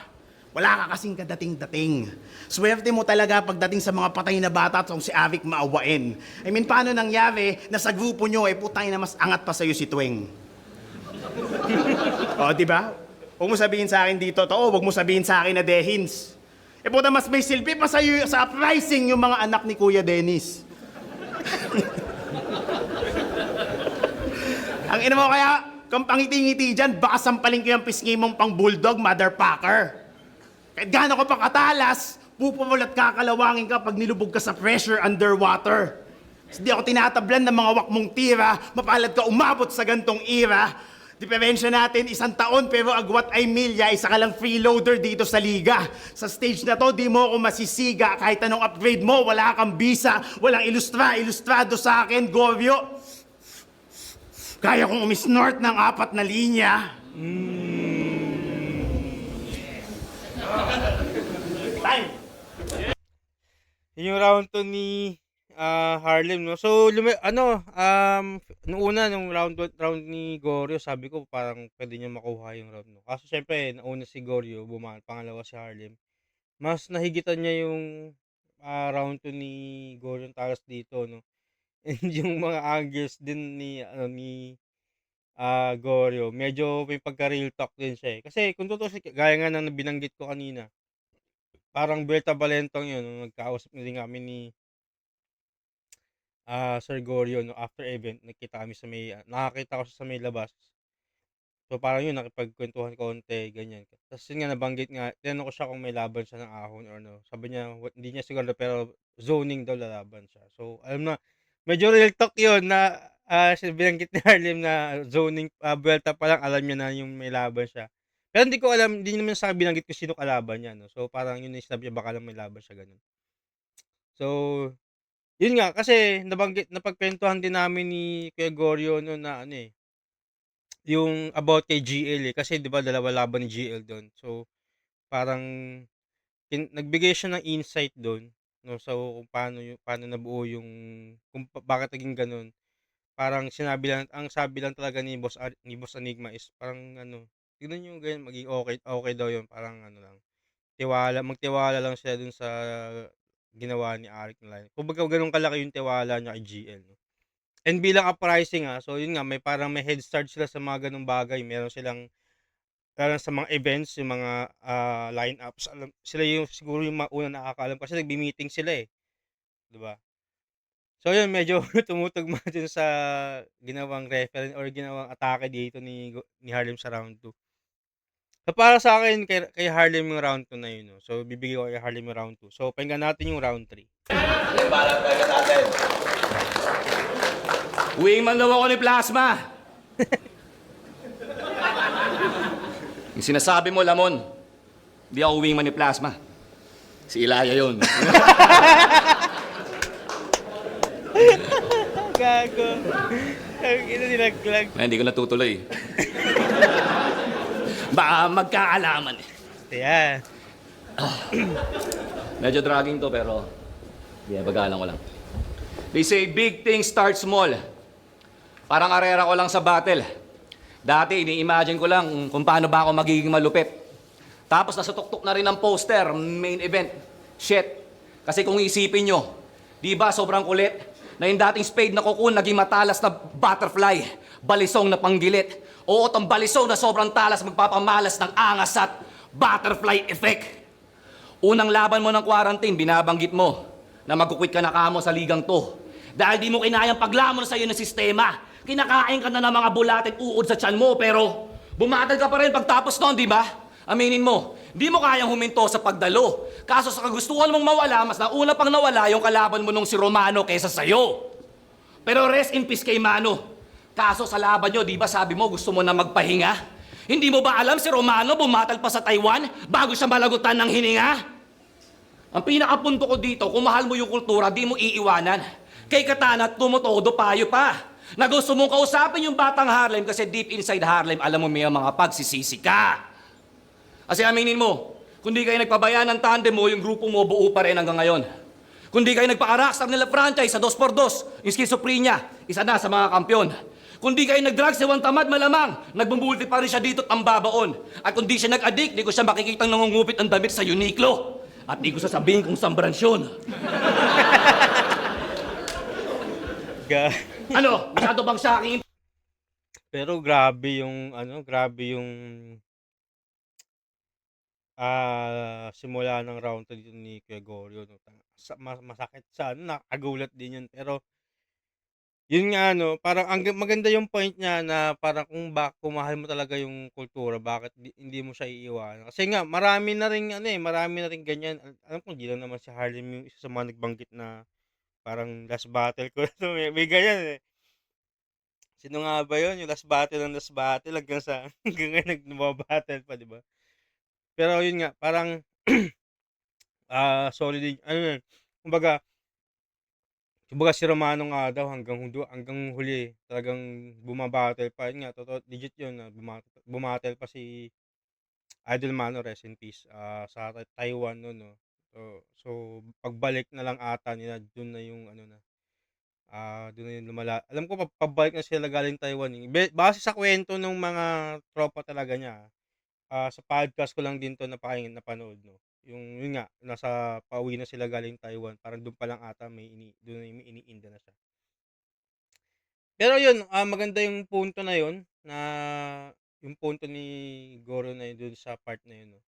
Wala ka kasing kadating-dating. Swerte mo talaga pagdating sa mga patay na bata at si Avic maawain. I mean, paano nangyari na sa grupo nyo ay putay na mas angat pa sa'yo si Tweng? O, di ba? Huwag mo sabihin sa akin dito, huwag mo sabihin sa akin na Dehins. Eh puta, mas may silbi pa sa'yo sa uprising yung mga anak ni Kuya Dennis. Ang ina mo kaya, kung pangiti-ngiti dyan, baka sampalin ko yung pisngi mong pang bulldog, motherfucker. Kahit gaano ko pa katalas, pupulat kakalawangin ka pag nilubog ka sa pressure underwater. Hindi ako tinatablan ng mga wak mong tira, mapalad ka umabot sa gantong era. Diferensya natin, 1 taon pero agwat ay milya, isa ka lang freeloader dito sa liga. Sa stage na to, di mo ako masisiga. Kahit anong upgrade mo, wala kang bisa, walang ilustrado sa akin, Goryo. Kaya kong umisnort ng 4 na linya. Time! Yung round 2 ni Harlem, no? So, nung una, nung round ni Goryo, sabi ko parang pwede niya makuha yung round, no? Kaso syempre, nauna si Goryo, pangalawa si Harlem. Mas nahigitan niya yung round 2 ni Goryo talas dito, no? And yung mga angles din ni Goryo, medyo may pagka-real talk din siya eh. Kasi kung tutusin, gaya nga ng binanggit ko kanina, parang Berta Valentong yun, nung nagkausap na din kami ni Sir Goryo, no, after event, nakakita ko siya sa may labas. So parang yun, nakipagkwentuhan konti, ganyan. Tapos yun nga, nabanggit nga, tinanong ko siya kung may laban siya ng ahon or no. Sabi niya, hindi niya siguro, pero zoning daw lalaban siya. So, alam na, medyo real talk yun na binanggit ni Harlem na zoning, Vuelta pa lang, alam niya na yung may laban siya. Pero hindi ko alam, hindi naman sa binanggit ko sino kalaban niya 'no. So, parang yun yung sinabi niya baka lang may laban siya, gano'n. So, yun nga kasi napagkuwentuhan din namin ni Kuya Goryo no'n na ano, yung about kay GL, kasi 'di ba dalawa laban ni GL dun. So, parang nagbigay siya ng insight dun 'no, so kung paano nabuo yung kung bakit naging gano'n. Parang ang sabi lang talaga ni Boss Enigma is parang ano, "Tignan niyo ganyan maging okey okey daw yun." Parang ano lang, magtiwala lang siya dun sa ginawa ni Arik na line. Kumbaga gano'n kalaki yung tiwala niya kay GL 'no. And bilang uprising, so yun nga may head start sila sa mga gano'ng bagay. Meron silang lalo sa mga events, yung mga, lineups, sila yung siguro yung unang nakakaalam kasi nagme-meeting sila, 'di ba? So yun medyo tumutugma dun sa ginawang reference or ginawang atake dito ni Harlem sa round 2. So para sa'kin kay Harlem yung round 2 na yun 'no, so bibigay ko kay Harlem yung round 2. So pakinggan natin yung round 3. Uwing man daw ako ni Plasma. Yung sinasabi mo, Lamon, hindi ako uwing man ni Plasma. Si Ilaya yun. Gago. Ang ina nilaglag. Hindi ko natutuloy. Baka magkaalaman eh. Yeah. Medyo dragging to pero bagalan ko lang. They say big things start small. Parang arera ko lang sa battle. Dati ini-imagine ko lang kung paano ba ako magiging malupit. Tapos nasa tuktok na rin ang poster, main event. Shit. Kasi kung isipin nyo, di ba sobrang kulit na yung dating spade na cocoon naging matalas na butterfly, balisong na panggilit. Oo, tong balisong na sobrang talas magpapamalas ng angas at butterfly effect. Unang laban mo ng quarantine, binabanggit mo na magkukwit ka na kamo sa ligang to. Dahil di mo kinayang paglamon sa iyo ng sistema. Kinakain ka na ng mga bulatin uod sa tiyan mo, pero bumatal ka pa rin pagtapos noon, di ba? Aminin mo, di mo kayang huminto sa pagdalo. Kaso sa kagustuhan mong mawala, mas nauna pang nawala yung kalaban mo nung si Romano kaysa sa'yo. Pero rest in peace kay Mano. Kaso sa laban nyo, di ba sabi mo gusto mo na magpahinga? Hindi mo ba alam si Romano bumatal pa sa Taiwan bago siya malagutan ng hininga? Ang pinakapunto ko dito, kung mahal mo yung kultura, di mo iiwanan. Kay Katana, tumutodo payo pa. Na gusto mong kausapin yung batang Harlem kasi deep inside Harlem, alam mo may mga pagsisisi ka. Kasi aminin mo, kung di kayo nagpabayaan ng tandem mo, yung grupo mo buo pa rin hanggang ngayon. Kung di kayo nagpa-rockstar nila franchise sa 2x2, yung Schizophrenia, isa na sa mga kampyon. Kung di kayo nag-drugs si Juan Tamad, malamang, nagbumulti pa rin siya dito at ang babaon. At kung di siya nag-addict, di ko siya makikitang nangungupit ang damit sa Uniqlo. At di ko sasabihin kung saan branch yun. Ano? Masyado bang sa akin? Pero grabe yung simula ng round 2 dito ni Kuya Goryo 'no. Masakit sa nakagulat din yun. Pero yun nga parang maganda yung point niya na parang kung mahal mo talaga yung kultura, bakit hindi mo siya iiwanan. Kasi nga marami na ring ganyan. Alam ko hindi lang naman si Harlem yung isa sa mga nagbanggit na parang last battle ko may ganyan, Sino nga ba yun, yung last battle hanggang ngayon nagba-battle pa, 'di ba? Pero yun nga, parang, solid din kumbaga si Romano nga daw hanggang huli talagang buma-battle pa. Yun nga, totoo legit yun na bumattle pa si Idol Mano, rest in peace, sa Taiwan nun 'no. So pagbalik na lang ata nila dun na yung dun na yung alam ko pabalik na sila galing Taiwan, base sa kuwento nung mga tropa talaga niya. Sa podcast ko lang din 'to napanood 'no, yun nga pauwi na sila galing Taiwan, parang dun pa lang ata dun na may iniinda na siya. Pero yun, maganda yung punto na yun na yung punto ni Goro na yun dun sa part na yun 'no.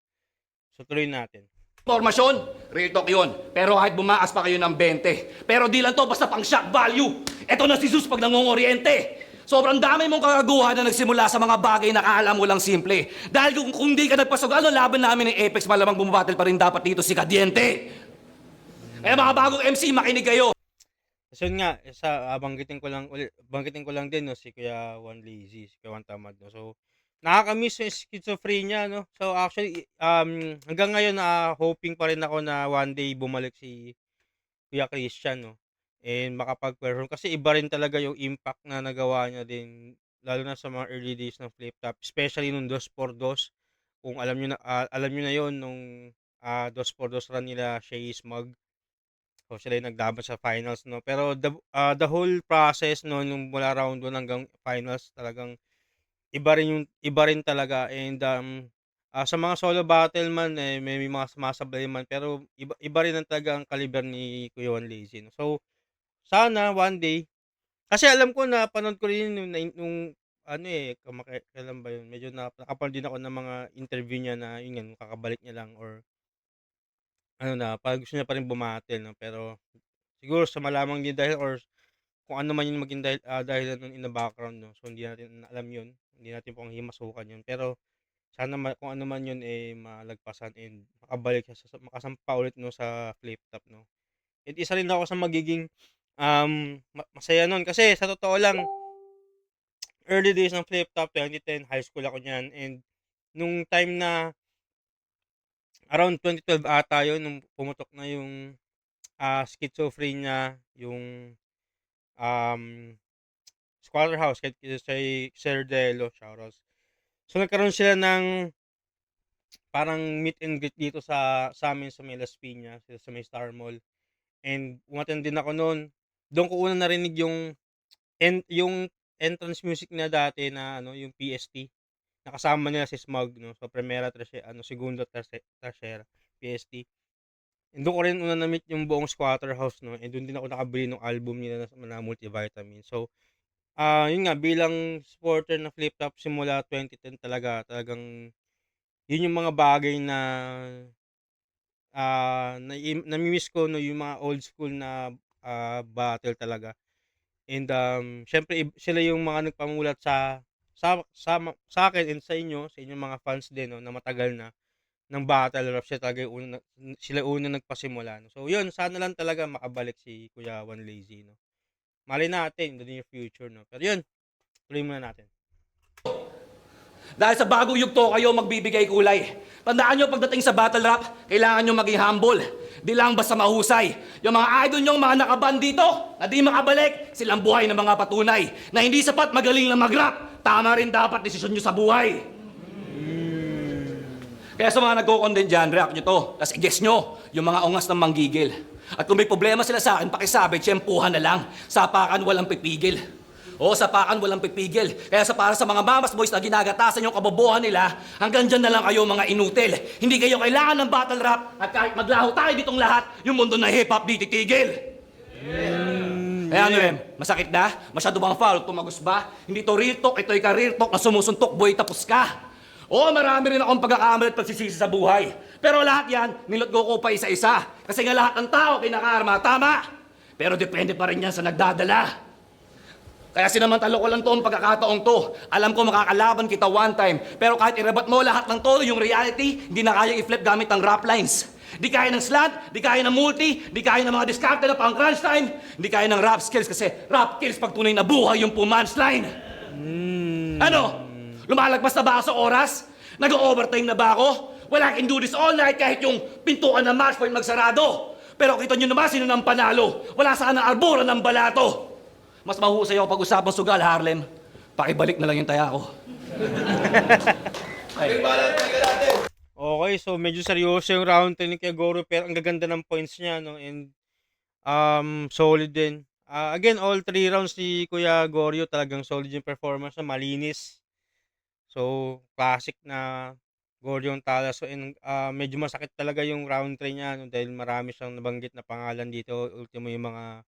So tuloy natin. Formasyon, real talk yun. Pero kahit bumaas pa kayo ng 20. Pero di lang to basta pang shock value. Eto na si Zeus pag nangongoriente. Sobrang dami mong kagaguhan na nagsimula sa mga bagay na akala mo lang simple. Dahil kung di ka nagpasugal, laban namin ng Apex, malamang bumabattle pa rin dapat dito si Kadiente. Kaya mga bagong MC, makinig kayo. So yun nga, banggitin ko lang din 'no, si Kuya Juan Lazy, si Kuya Juan Tamad 'no. So nakaka-miss yung schizophrenia 'no. So actually, hanggang ngayon, hoping pa rin ako na one day bumalik si Kuya Christian 'no, and makapag-perform kasi iba rin talaga yung impact na nagawa niya din, lalo na sa mga early days ng Flip Top, especially nung 2x2. Kung alam niyo na yon nung, 2x2 run nila Shea Smug. So sila yung naglaban sa finals 'no, pero the whole process 'no, nung mula round 1 hanggang finals talagang iba rin talaga, and, sa mga solo battle man, eh, may mga sumasabay man, pero iba rin ang talagang kaliber ni Kuya Juan Lazy 'no. So, sana one day kasi alam ko napanood ko rin yung nung ano, eh, kailan ba yun, medyo nakapanood din ako ng mga interview niya na yun nga, nung kakabalik niya lang or ano na, parang gusto niya pa rin bumate 'no, pero siguro sa malamang din dahil or kung ano man yung maging dahilan nun in the background 'no, so hindi natin alam yun, hindi natin panghihimasukan yun. Pero sana kung ano man yun, eh, malagpasan and makabalik siya makasampa ulit 'no sa Flip Top 'no. At isa rin ako sa magiging, masaya nun kasi sa totoo lang, early days ng Flip Top 2010, high school ako niyan, and nung time na around 2012 ata yun nung pumutok na yung, Schizophrenia, yung, um, Squatter House kay Sir Delo, shoutouts. So nagkaroon sila ng parang meet and greet dito sa'min sa may Las Piñas, sa may Star Mall, and umattend din ako nun. Dun ko unang narinig yung entrance music na dati na ano, yung PST, na kasama nila si Smug 'no, sa Primera, Segunda, Tercera, PST. And dun ko rin unang na-meet yung buong Squatter House 'no, and dun din ako nakabili nung album nila na Multivitamin. So, yun nga, bilang supporter ng Flip Top simula 2010 talagang yun yung mga bagay na, nami-miss ko 'no, yung mga old school na, battle talaga. And, siyempre sila yung mga nagpamulat sa'kin and sa inyong mga fans din 'no, na matagal na ng battle rap. Sila una nagpasimula 'no. So yun, sana lang talaga makabalik si Kuya Juan Lazy 'no. Malay natin in the near future 'no. Pero yun, tuloy muna natin. Dahil sa bagong yugto kayo magbibigay kulay. Tandaan nyo, pagdating sa battle rap, kailangan nyo maging humble. Di lang basta mahusay. Yung mga idol nyo, mga nakaban dito, na di makabalik, silang buhay ng mga patunay. Na hindi sapat magaling lang mag-rap. Tama rin dapat desisyon nyo sa buhay. Kaya sa mga nagko-condemn dyan, react nyo to. Tapos i-guess nyo, yung mga ungas ng manggigil. At kung may problema sila sa akin, pakisabi, tiyempuhan na lang. Sapakan walang pipigil. Oo, sapakan walang pipigil. Kaya para sa mga mamas boys na ginagatasan yung kabobohan nila, hanggang dyan na lang kayo mga inutil. Hindi kayo kailangan ng battle rap at kahit maglaho tayo ditong lahat, yung mundo na hip-hop di titigil. Kaya ano rin, masakit na? Masyado bang foul? Tumagos ba? Hindi to real talk, ito'y ka-real talk na sumusuntok, boy, tapos ka. Oo, marami rin akong pagkakamali at pagsisisi sa buhay. Pero lahat yan, nilot ko pa isa-isa. Kasi nga lahat ng tao kinakaarma, tama. Pero depende pa rin yan sa nagdadala. Kaya sinamantalo ko lang to ang pagkakataong to. Alam ko makakalaban kita one time. Pero kahit irebat mo lahat ng to, yung reality, hindi na kaya i-flip gamit ang rap lines. Di kaya ng slant, di kaya ng multi, di kaya ng mga diskarte na pang crunch time, di kaya ng rap skills kasi rap kills pag tunay na buhay yung punchline. Ano? Lumalagpas na ba ako sa oras? Nag-overtime na ba ako? Well, I can do this all night kahit yung pintuan ng match point magsarado. Pero kita nyo naman sino nang panalo. Wala sana arbora ng balato. Mas mahusay ako pag-usapang sugal, Harlem. Pakibalik na lang yung taya ko. Okay, so medyo seryoso yung round 10 ni Kuya Goro, pero ang gaganda ng points niya 'no, and solid din. Again, all 3 rounds ni Kuya Gorio talagang solid yung performance niya, malinis. So, classic na Gorio ang tala. So, medyo masakit talaga yung round 3 niya 'no, dahil marami siyang nabanggit na pangalan dito. Ultimo yung mga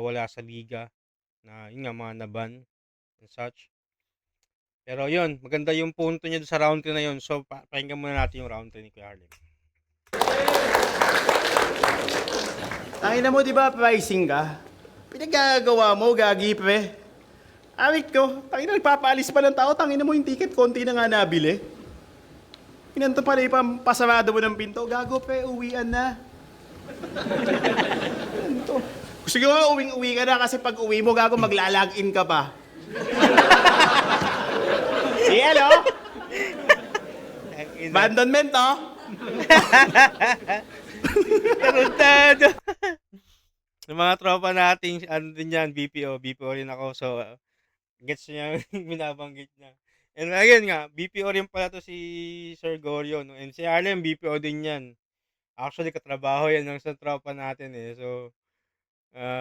wala sa liga na yun nga, mga naban and such. Pero yun, maganda yung punto niya sa round 3 na yun. So, pakinggan muna natin yung round 3 ni Kuya Harlem. Tangina mo, di ba, pricing ka? Pinagagawa mo, gagi pre. Awit ko, tangina, nagpapaalis pa ng tao, tangina mo yung ticket, konti na nga nabili. Pinanto pa rin pasarado mo ng pinto, gago pre, uwian na. Pinanto. Gusto ko nga uwi ka na kasi pag uwi mo, gago, maglalagin ka pa. CL, oh. Abandonment, oh. Tarantado. Yung mga tropa nating ano din yan, BPO rin ako. So, gets niya yung binabanggit niya. And ayun nga, BPO rin pala to si Sir Gorio, no? And si Harlem, BPO din yan. Actually, katrabaho yan ng isang tropa natin eh. So,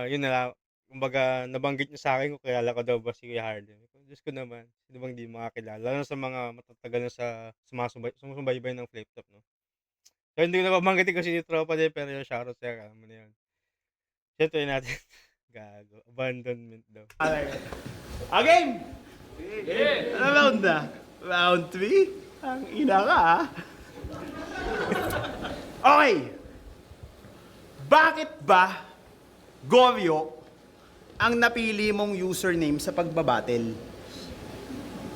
yun na lang. Kumbaga, nabanggit niya sa akin kung kilala ko daw ba si Kuya Harlem. Diyos ko naman, sino bang di makakilala? Lalo na sa mga matatagal na sa sumusubaybay ng flip top, no? So, hindi ko na mabanggitin kasi yung tropa din, pero yung shoutout sa'yo, alam mo na yun. Siyempre natin. Gago. Abandonment daw. Okay. Ano round na? Round 3? Ang ina ka, ha? Okay. Bakit ba Gorio ang napili mong username sa pagbabattle?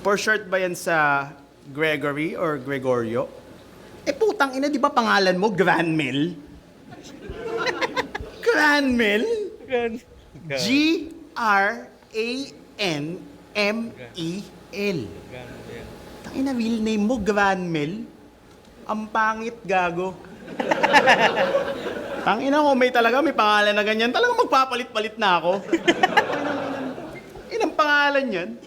For short ba yan sa Gregory or Gregorio? Putang ina, di ba pangalan mo Granmel? Granmel? Granmel. Tangina, real name mo, Granmel? Ang pangit, gago. Tangina ko, may pangalan na ganyan. Talagang magpapalit-palit na ako. Inang pangalan yan?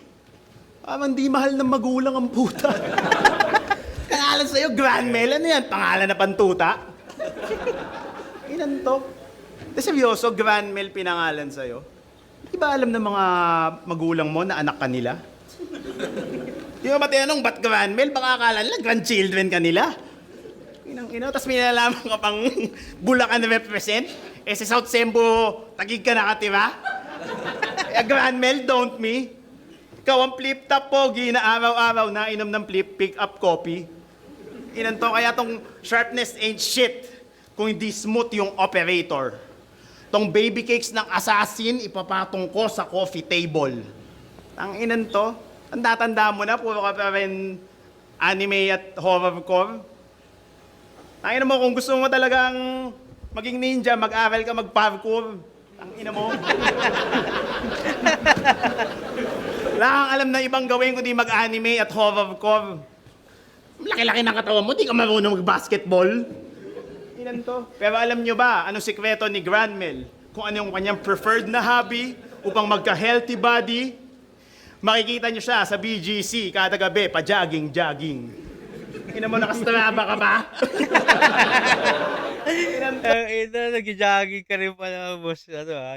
Parang di mahal ng magulang ang puta. Pangalan sa'yo, Granmel. Ano yan? Pangalan na pantuta? Inan to? De seryoso, Granmel pinangalan sa'yo? Di ba alam ng mga magulang mo na anak ka nila? Di ba matinanong, ba't Granmel? Baka akala nila, grandchildren ka nila. Inang tapos may nalalaman ka pang Bulacan represent? Sa South Sembo, Taguig ka nakatira? Granmel, don't me. Ikaw ang flip top pogi na araw-araw na inom ng pick up coffee. Inan to, kaya tong sharpness ain't shit kung hindi smooth yung operator. Tong baby cakes ng assassin, ipapatong ko sa coffee table. Ang inan to, tanda mo na, puro ka pa rin anime at horrorcore. Ang ina mo, kung gusto mo talagang maging ninja, mag-aral ka mag-parkour. Ang ina mo. Wala kang alam na ibang gawin kundi mag-anime at horrorcore. Laki-laki ng katawan mo, di ka marunong mag-basketball. Inan to. Pero alam nyo ba, anong sikreto ni Granmel? Kung ano yung kanyang preferred na hobby upang magka-healthy body? Makikita nyo siya sa BGC kada gabi, pa-jogging. Ina mo, nakastraba ka ba? Nag-jogging ka rin pala, boss.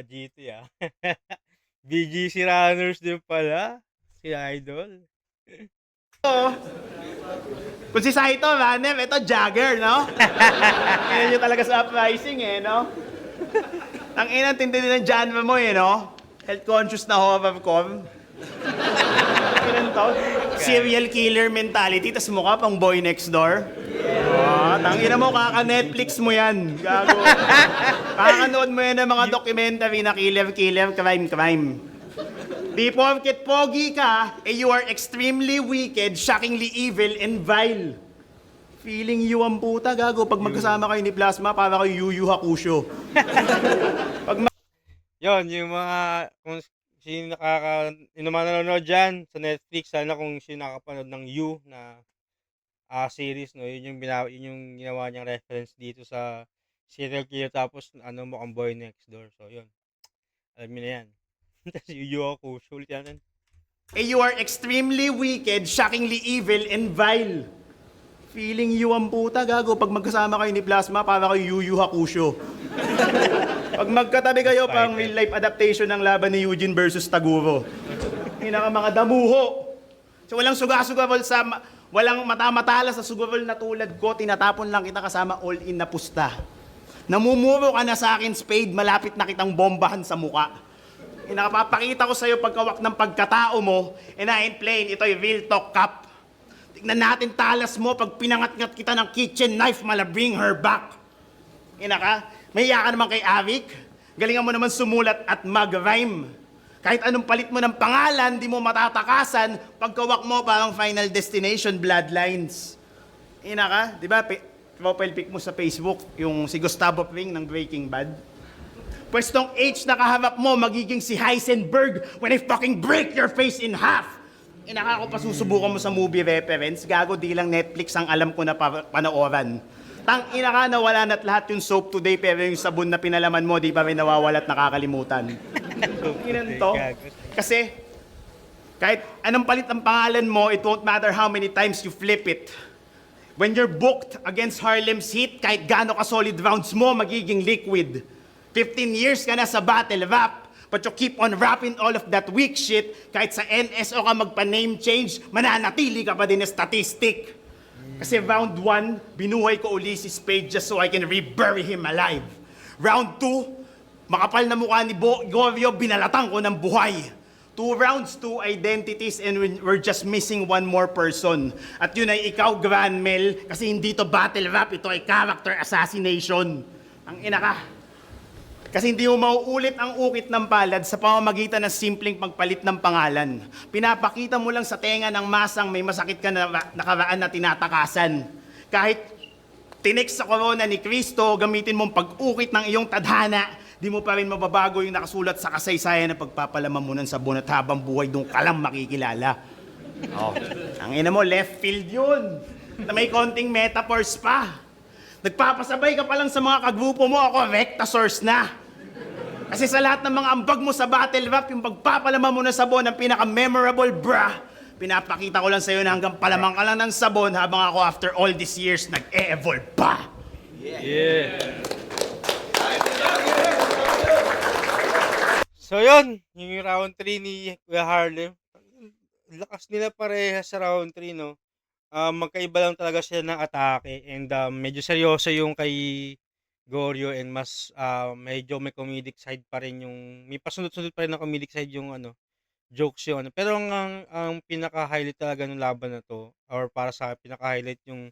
GT BGC runners din pala. Si Idol. Oo. Kung si Saito, runner, ito jogger, no? Yan yung talaga sa uprising, no? Ang ina, tindi din ng genre mo, no? Health conscious na horrorcore. Ilan to? Serial killer mentality, tas mukha pang boy next door. Tangina mo, kaka-Netflix mo yan. Gago. Kakanood mo yan ng mga documentary na killer, crime. Di porket pogi ka, you are extremely wicked, shockingly evil, and vile. Feeling you ang puta, gago. Pag magkasama kayo ni Plasma, para kayo Yu Yu Hakusho. Yon, yung mga, kung sino yung mga nanonood dyan sa Netflix, sana kung sino nakapanood ng You na series, no, yun yung ginawa niyang reference dito sa serial killer, tapos mukhang boy next door. So, yun. Alam niyo na yan. Tapos Yu ako, sulit yan. You are extremely wicked, shockingly evil, and vile. Feeling you ang puta, gago. Pag magkasama kayo ni Plasma, para kayo Yu Yu Hakusho. Pag magkatabi kayo, pang real-life adaptation ng laban ni Eugene versus Taguro. Hinaka mga damuho. So walang suga-sugarol walang mata-matala sa sugarol na tulad ko, tinatapon lang kita kasama all-in na pusta. Namumuro ka na sa akin, Spade, malapit na kitang bombahan sa muka. Nakapapakita ko sa'yo pagkawak ng pagkatao mo, and I ain't playing, ito'y real talk, Cap. Tignan natin talas mo, pag pinangat-ngat kita ng kitchen knife, mala bring her back. Mahiya ka naman kay Arik. Galingan mo naman sumulat at mag-rhyme. Kahit anong palit mo ng pangalan, di mo matatakasan, pagkawak mo parang Final Destination Bloodlines. Di ba, profile pic mo sa Facebook, yung si Gustavo Fring ng Breaking Bad. Pwestong H na kaharap mo, magiging si Heisenberg when I fucking break your face in half. Inaka ko pa susubukan mo sa movie reference, gago di lang Netflix ang alam ko na panooran. Tang ina ka na wala na't lahat yung soap today pero yung sabon na pinalaman mo di pa rin nawawala at nakakalimutan. Inan to. Kasi kahit anong palit ang pangalan mo, it won't matter how many times you flip it. When you're booked against Harlem's Heat, kahit gaano ka solid rounds mo, magiging liquid. 15 years ka na sa battle rap, but you keep on rapping all of that weak shit, kahit sa NSO ka magpa-name change, mananatili ka pa din na statistic. Kasi round 1, binuhay ko Ulysses Page just so I can rebury him alive. Round 2, makapal na mukha ni Gorio, binalatan ko ng buhay. 2 rounds, 2 identities, and we're just missing one more person. At yun ay ikaw, Granmel, kasi hindi to battle rap, ito ay character assassination. Ang ina ka. Kasi hindi mo mauulit ang ukit ng palad sa pamamagitan ng simpleng pagpalit ng pangalan. Pinapakita mo lang sa tenga ng masang may masakit ka na nakaraan na tinatakasan. Kahit tinik sa corona ni Kristo, gamitin mong pag-ukit ng iyong tadhana, di mo pa rin mababago yung nakasulat sa kasaysayan na pagpapalaman mo ng sabon at habang buhay doon ka lang makikilala. Oh, ang ina mo, left field yun. Na may konting metaphors pa. Nagpapasabay ka pa lang sa mga kagrupo mo, ako recta source na. Kasi sa lahat ng mga ambag mo sa battle rap, yung pagpapalaman mo ng sabon ang pinaka-memorable, brah. Pinapakita ko lang sa'yo na hanggang palamang ka lang ng sabon habang ako after all these years nag-e-evolve pa. So yun, yung round 3 ni Kuya Harlem. Lakas nila parehas sa round 3, no? Magkaiba lang talaga sila ng atake and medyo seryoso yung kay Gorio and mas medyo may comedic side pa rin yung may pasunod-sunod pa rin na comedic side yung jokes yun. Pero ang pinaka-highlight talaga ng laban na to or para sa akin, pinaka-highlight yung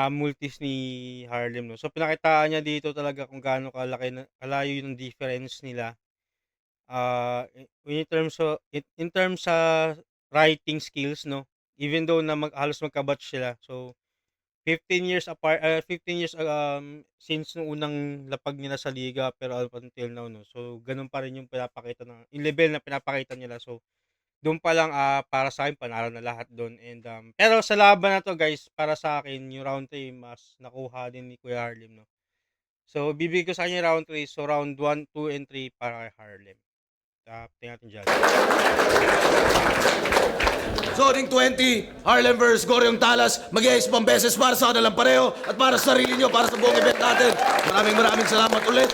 multis ni Harlem, no. So pinakitaan niya dito talaga kung gaano kalayo yung difference nila. In terms sa writing skills, no. Even though na halos magka-batch sila. So 15 years apart 15 years since nung unang lapag nila sa liga pero up until now, no. So ganun pa rin yung pinapakita yung level na pinapakita nila. So doon pa lang para sa akin panalo na lahat doon and pero sa laban na to guys, para sa akin yung round 3 mas nakuha din ni Kuya Harlem, no. So bibigay ko sa kanya yung round 3. So round 1, 2 and 3 para kay Harlem. Tingnan natin dyan. Zoning 20, Harlem vs. Goriong Talas, mag-iayos pang beses para sa kanilang pareho at para sa sarili nyo, para sa buong event natin. Maraming salamat ulit.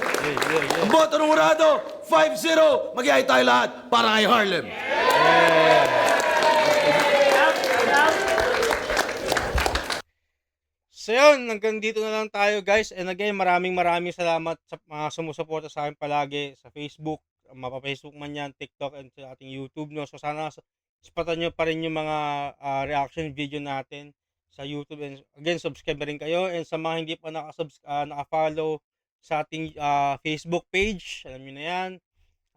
Ang boto ng Urado, 5-0, mag-iayos tayo lahat para kay Harlem. So yun, hanggang dito na lang tayo guys. And again, maraming salamat sa mga sumusuporta sa akin palagi sa Facebook, mapa-Facebook man yan, TikTok, and sa ating YouTube, no. So sana spatan nyo pa rin yung mga reaction video natin sa YouTube. And again, subscribe na rin kayo. And sa mga hindi pa naka-follow sa ating Facebook page, alam nyo na yan.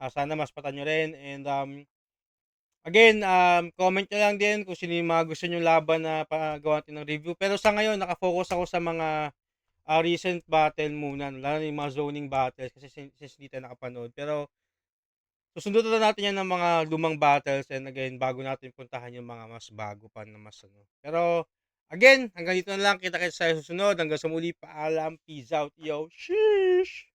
Sana maspatan nyo rin. And again, comment nyo lang din kung sino yung mga gusto nyo laban na pagawa natin ng review. Pero sa ngayon, nakafocus ako sa mga recent battle muna, lalo na yung mga zoning battles kasi since hindi tayo nakapanood. Pero susundutan na natin yan ng mga lumang battles and again, bago natin puntahan yung mga mas bago pa na mas Pero again, hanggang dito na lang. Kita sa susunod. Hanggang sa muli, paalam. Peace out, yo. Sheesh!